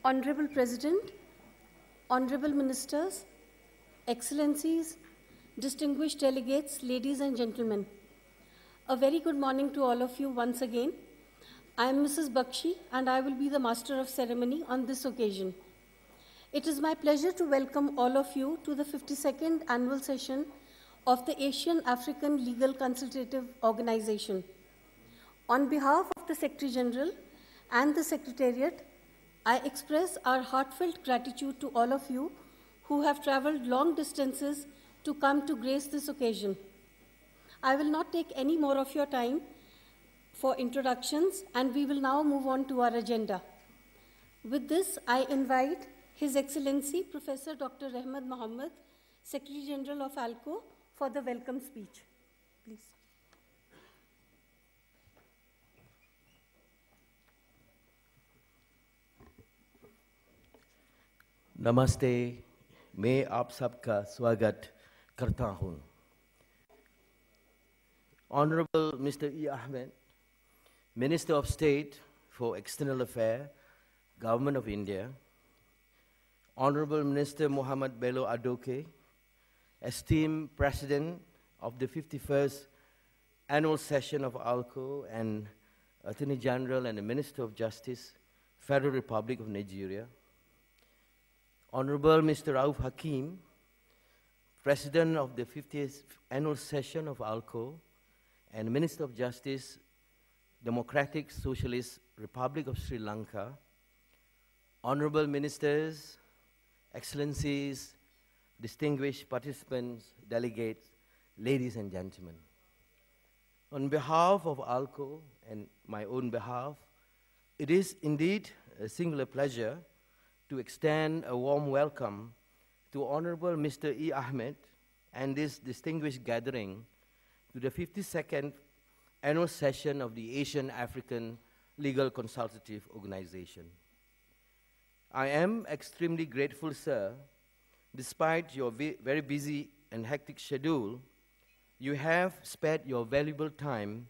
Honorable President, Honorable Ministers, Excellencies, distinguished delegates, ladies and gentlemen, a very good morning to all of you once again. I am Mrs. Bakshi and I will be the Master of Ceremony on this occasion. It is my pleasure to welcome all of you to the 52nd annual session of the Asian African Legal Consultative Organization. On behalf of the Secretary General and the Secretariat, I express our heartfelt gratitude to all of you who have traveled long distances to come to grace this occasion. I will not take any more of your time for introductions, and we will now move on to our agenda. With this, I invite His Excellency Professor Dr. Ahmed Mohammed, Secretary General of ALCO, for the welcome speech. Please. नमस्ते, मैं आप सबका स्वागत करता हूँ. Honorable Mr. E. Ahmed, Minister of State for External Affairs, Government of India, Honorable Minister Muhammad Bello Adoke, esteemed President of the 51st Annual Session of ALCO and Attorney General and the Minister of Justice, Federal Republic of Nigeria, Honorable Mr. Rauf Hakim, President of the 50th Annual Session of ALCO and Minister of Justice, Democratic Socialist Republic of Sri Lanka, Honorable Ministers, Excellencies, distinguished participants, delegates, ladies and gentlemen. On behalf of ALCO and my own behalf, it is indeed a singular pleasure to extend a warm welcome to Honorable Mr. E. Ahmed and this distinguished gathering to the 52nd Annual Session of the Asian African Legal Consultative Organization. I am extremely grateful, sir. Despite your very busy and hectic schedule, you have spared your valuable time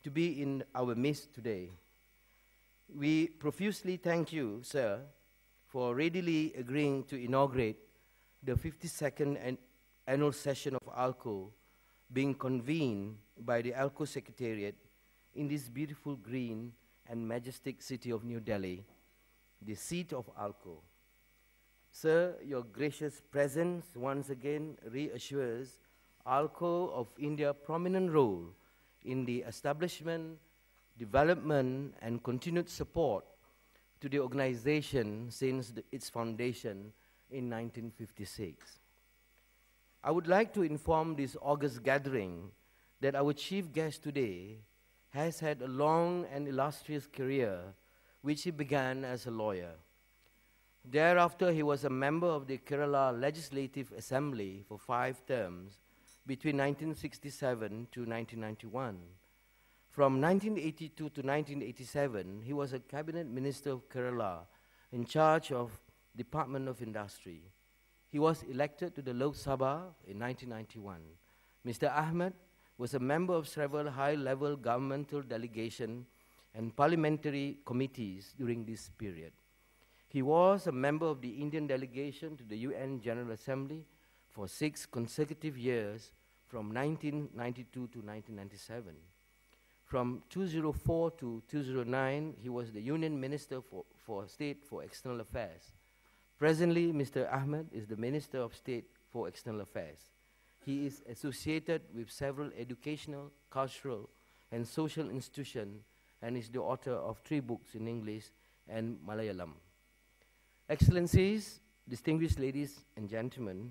to be in our midst today. We profusely thank you, sir, for readily agreeing to inaugurate the 52nd Annual Session of ALCO being convened by the ALCO Secretariat in this beautiful green and majestic city of New Delhi, the seat of ALCO. Sir, your gracious presence once again reassures ALCO of India's prominent role in the establishment, development, and continued support to the organization since its foundation in 1956. I would like to inform this august gathering that our chief guest today has had a long and illustrious career, which he began as a lawyer. Thereafter, he was a member of the Kerala Legislative Assembly for 5 terms between 1967 to 1991. From 1982 to 1987, he was a cabinet minister of Kerala in charge of Department of Industry. He was elected to the Lok Sabha in 1991. Mr. Ahmed was a member of several high-level governmental delegation and parliamentary committees during this period. He was a member of the Indian delegation to the UN General Assembly for 6 consecutive years from 1992 to 1997. From 2004 to 2009, he was the Union Minister for State for External Affairs. Presently, Mr. Ahmed is the Minister of State for External Affairs. He is associated with several educational, cultural, and social institutions and is the author of 3 books in English and Malayalam. Excellencies, distinguished ladies and gentlemen,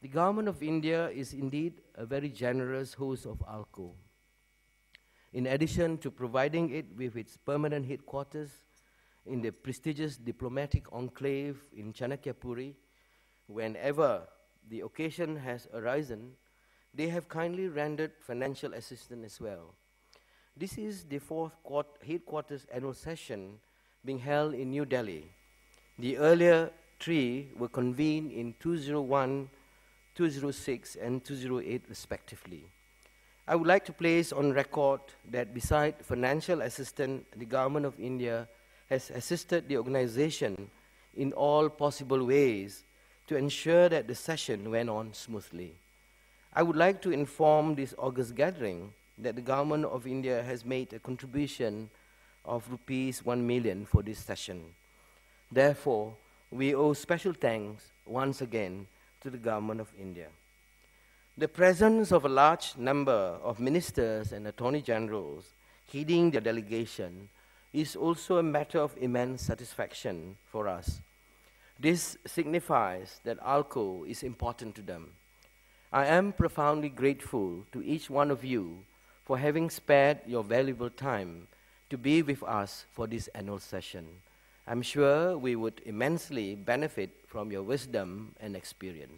the Government of India is indeed a very generous host of ALCO. In addition to providing it with its permanent headquarters in the prestigious diplomatic enclave in Chanakyapuri, whenever the occasion has arisen, they have kindly rendered financial assistance as well. This is the 4th headquarters annual session being held in New Delhi. The earlier 3 were convened in 2001, 2006, and 2008 respectively. I would like to place on record that beside financial assistance, the Government of India has assisted the organization in all possible ways to ensure that the session went on smoothly. I would like to inform this August gathering that the Government of India has made a contribution of rupees 1 million for this session. Therefore, we owe special thanks once again to the Government of India. The presence of a large number of ministers and attorney generals heading the delegation is also a matter of immense satisfaction for us. This signifies that ALCO is important to them. I am profoundly grateful to each one of you for having spared your valuable time to be with us for this annual session. I'm sure we would immensely benefit from your wisdom and experience.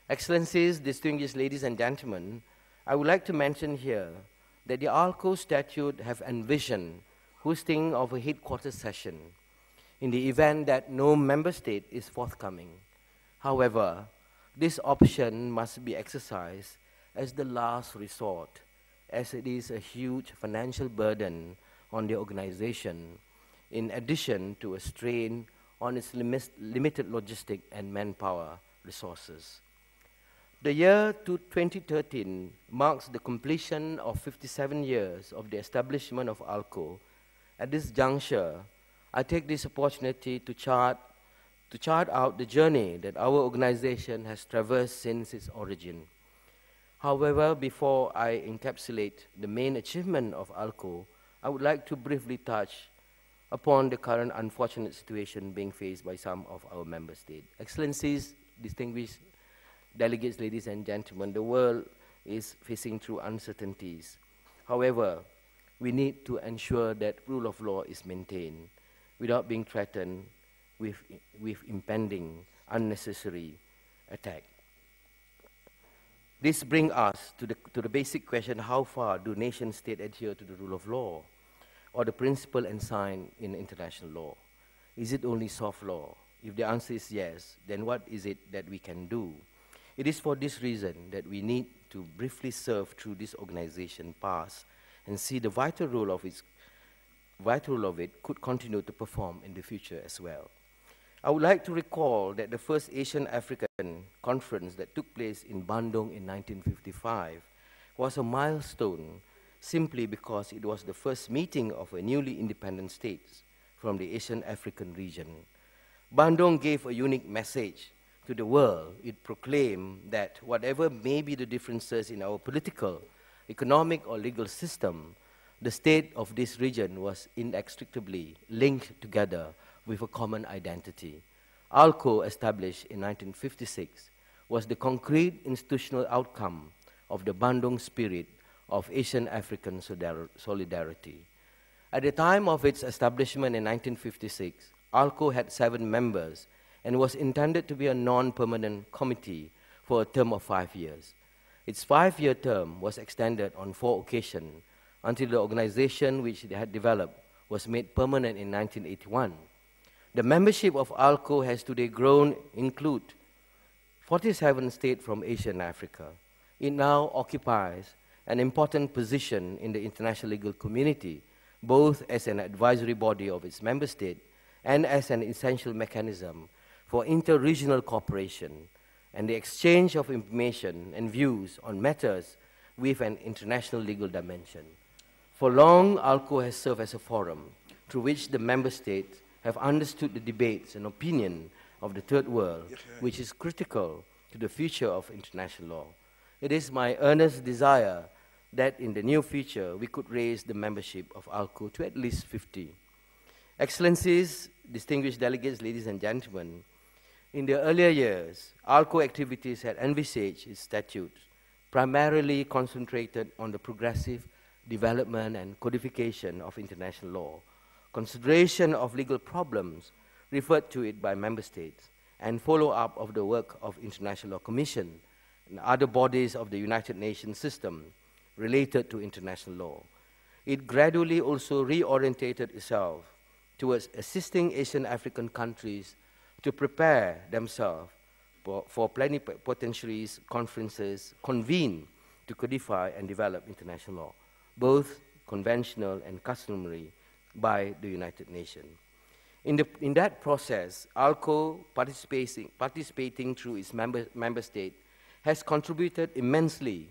Excellencies, distinguished ladies and gentlemen, I would like to mention here that the ALCO statute have envisioned hosting of a headquarters session in the event that no member state is forthcoming. However, this option must be exercised as the last resort, as it is a huge financial burden on the organization, in addition to a strain on its limited logistic and manpower resources. The year 2013 marks the completion of 57 years of the establishment of ALCO. At this juncture, I take this opportunity to chart out the journey that our organization has traversed since its origin. However, before I encapsulate the main achievement of ALCO, I would like to briefly touch upon the current unfortunate situation being faced by some of our member states. Excellencies, distinguished delegates, ladies and gentlemen, the world is facing through uncertainties. However, we need to ensure that rule of law is maintained without being threatened with impending unnecessary attack. This brings us to the basic question: how far do nation-states adhere to the rule of law or the principle enshrined in international law? Is it only soft law? If the answer is yes, then what is it that we can do? It is for this reason that we need to briefly serve through this organization past and see the vital role of it could continue to perform in the future as well. I would like to recall that the first Asian-African conference that took place in Bandung in 1955 was a milestone simply because it was the first meeting of a newly independent states from the Asian-African region. Bandung gave a unique message to the world. It proclaimed that whatever may be the differences in our political, economic, or legal system, the state of this region was inextricably linked together with a common identity. ALCO, established in 1956, was the concrete institutional outcome of the Bandung spirit of Asian-African solidarity. At the time of its establishment in 1956, ALCO had 7 members and was intended to be a non-permanent committee for a term of 5 years. Its 5-year term was extended on 4 occasions until the organization which it had developed was made permanent in 1981. The membership of ALCO has today grown include 47 states from Asia and Africa. It now occupies an important position in the international legal community, both as an advisory body of its member state and as an essential mechanism for inter-regional cooperation and the exchange of information and views on matters with an international legal dimension. For long, ALCO has served as a forum through which the member states have understood the debates and opinion of the third world, which is critical to the future of international law. It is my earnest desire that in the near future we could raise the membership of ALCO to at least 50. Excellencies, distinguished delegates, ladies and gentlemen, in the earlier years, ALCO activities had envisaged its statutes primarily concentrated on the progressive development and codification of international law, consideration of legal problems referred to it by member states, and follow-up of the work of International Law Commission and other bodies of the United Nations system related to international law. It gradually also reorientated itself towards assisting Asian African countries to prepare themselves for plenipotentiaries conferences convened to codify and develop international law, both conventional and customary, by the United Nations. In that process, ALCO, participating through its member state, has contributed immensely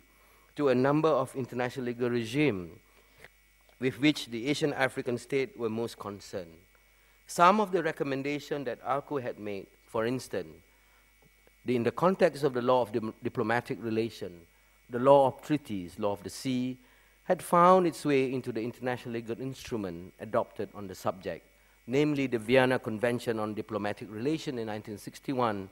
to a number of international legal regimes with which the Asian African states were most concerned. Some of the recommendations that ALCO had made, for instance, in the context of the law of diplomatic relations, the law of treaties, law of the sea, had found its way into the international legal instrument adopted on the subject, namely the Vienna Convention on Diplomatic Relations in 1961,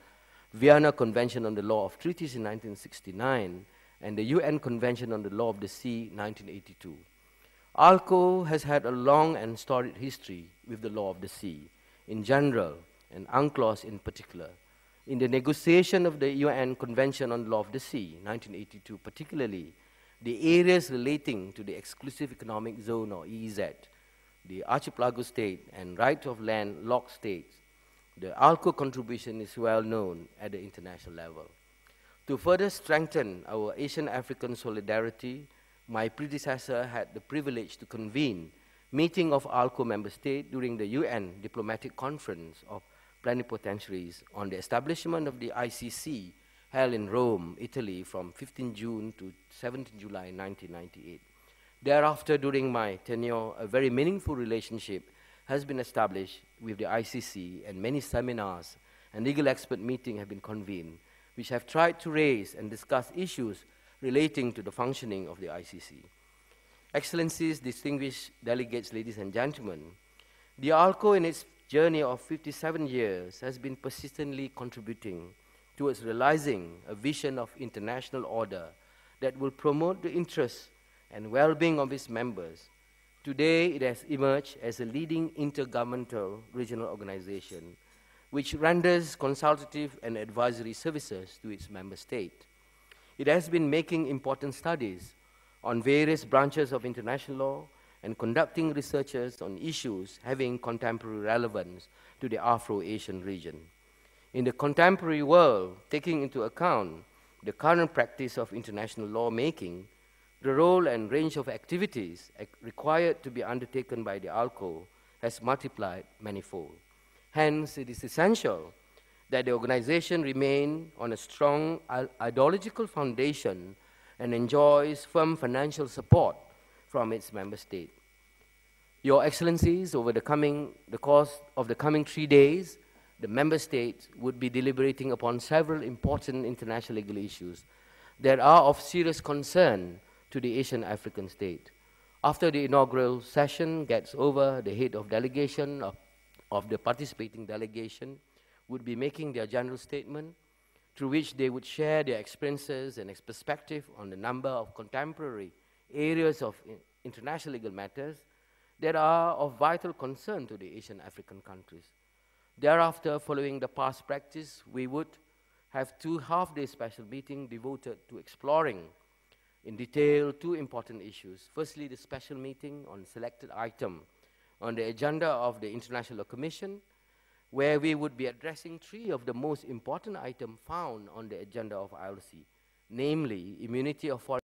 Vienna Convention on the Law of Treaties in 1969, and the UN Convention on the Law of the Sea, 1982. ALCO has had a long and storied history with the law of the sea in general, and UNCLOS in particular. In the negotiation of the UN Convention on the Law of the Sea, 1982 particularly, the areas relating to the Exclusive Economic Zone, or EEZ, the archipelago state and right of land locked states, the ALCO contribution is well known at the international level. To further strengthen our Asian-African solidarity, my predecessor had the privilege to convene meeting of ALCO member states during the UN Diplomatic Conference of Plenipotentiaries on the establishment of the ICC held in Rome, Italy from 15 June to 17 July 1998. Thereafter, during my tenure, a very meaningful relationship has been established with the ICC, and many seminars and legal expert meetings have been convened, which have tried to raise and discuss issues relating to the functioning of the ICC. Excellencies, distinguished delegates, ladies and gentlemen, the ALCO in its journey of 57 years has been persistently contributing towards realizing a vision of international order that will promote the interests and well-being of its members. Today, it has emerged as a leading intergovernmental regional organization which renders consultative and advisory services to its member state. It has been making important studies on various branches of international law and conducting researches on issues having contemporary relevance to the Afro-Asian region. In the contemporary world, taking into account the current practice of international lawmaking, the role and range of activities required to be undertaken by the ALCO has multiplied manifold. Hence, it is essential that the organization remain on a strong ideological foundation and enjoys firm financial support from its member state. Your Excellencies, over the course of the coming 3 days, the member states would be deliberating upon several important international legal issues that are of serious concern to the Asian African state. After the inaugural session gets over, the head of delegation of the participating delegation would be making their general statement, through which they would share their experiences and perspective on the number of contemporary areas of international legal matters that are of vital concern to the Asian African countries. Thereafter, following the past practice, we would have 2 half-day special meetings devoted to exploring in detail 2 important issues. Firstly, the special meeting on selected item on the agenda of the International Law Commission, where we would be addressing 3 of the most important items found on the agenda of ILC, namely immunity of foreign